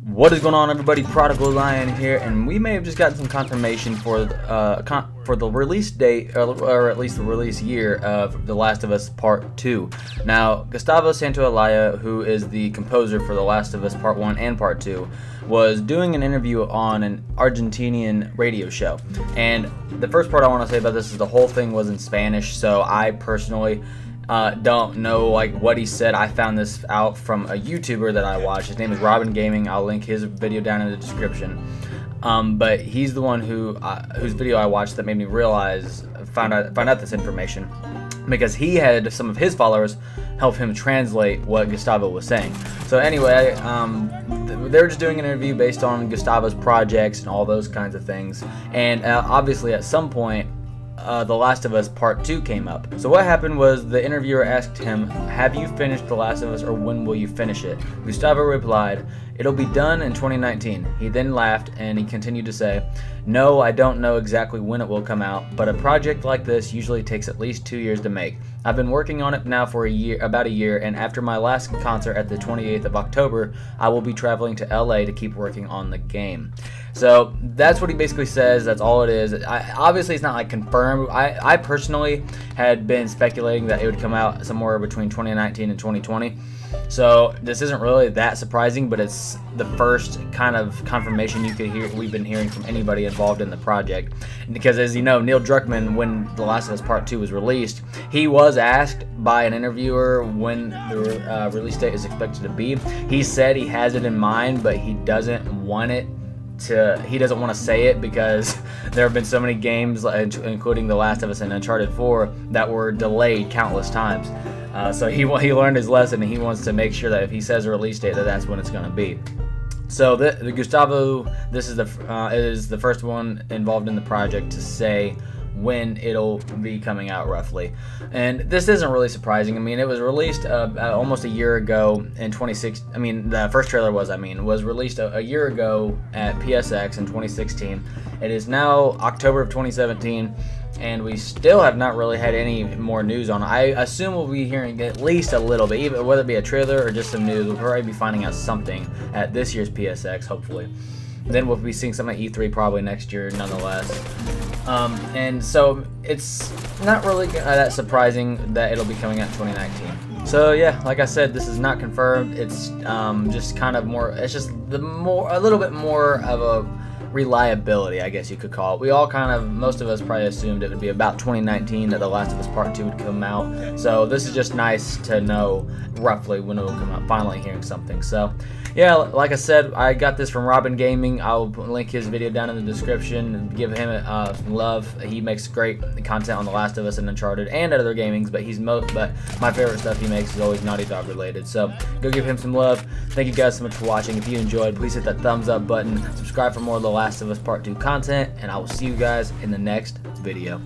What is going on, everybody? Prodigal Lion here, and we may have just gotten some confirmation for the release date, or at least the release year of The Last of Us Part 2. Now, Gustavo Santaolalla, who is the composer for The Last of Us Part 1 and Part 2, was doing an interview on an Argentinian radio show. And the first part I want to say about this is the whole thing was in Spanish, so I personally don't know what he said. I found this out from a YouTuber that I watch. His name is Robin Gaming. I'll link his video down in the description. But he's the one whose video I watched that made me find out this information, because he had some of his followers help him translate what Gustavo was saying. So anyway, they were just doing an interview based on Gustavo's projects and all those kinds of things. And obviously at some point, The Last of Us Part 2 came up. So what happened was the interviewer asked him, "Have you finished The Last of Us, or when will you finish it?" Gustavo replied, "It'll be done in 2019. He then laughed and he continued to say, "No, I don't know exactly when it will come out, but a project like this usually takes at least 2 years to make. I've been working on it now for about a year, and after my last concert at the 28th of October, I will be traveling to LA to keep working on the game." So that's what he basically says. That's all it is. Obviously, it's not confirmed. I personally had been speculating that it would come out somewhere between 2019 and 2020. So this isn't really that surprising, but it's the first kind of confirmation we've been hearing from anybody involved in the project. Because as you know, Neil Druckmann, when The Last of Us Part 2 was released, he was asked by an interviewer when the release date is expected to be. He said he has it in mind, but he doesn't want to say it because there have been so many games, including The Last of Us and Uncharted 4, that were delayed countless times. So he learned his lesson, and he wants to make sure that if he says a release date, that's when it's going to be. So the Gustavo, this is the first one involved in the project to say when it'll be coming out roughly. And this isn't really surprising. I mean, it was released almost a year ago in 2016. I mean, the first trailer was released a year ago at PSX in 2016. It is now October of 2017, and we still have not really had any more news on it. I assume we'll be hearing at least a little bit, even whether it be a trailer or just some news. We'll probably be finding out something at this year's PSX, hopefully. Then we'll be seeing something at E3 probably next year, nonetheless. And so it's not really that surprising that it'll be coming out in 2019. So yeah, like I said, this is not confirmed. It's just kind of more. It's just a little bit more of a reliability, I guess you could call it. We all most of us probably assumed it would be about 2019 that The Last of Us Part 2 would come out. So this is just nice to know roughly when it will come out, finally hearing something. So yeah, like I said, I got this from Robin Gaming. I'll link his video down in the description. Give him some love. He makes great content on The Last of Us and Uncharted and other gamings, but but my favorite stuff he makes is always Naughty Dog related. So go give him some love. Thank you guys so much for watching. If you enjoyed, please hit that thumbs up button. Subscribe for more The Last of Us Part 2 content, and I will see you guys in the next video.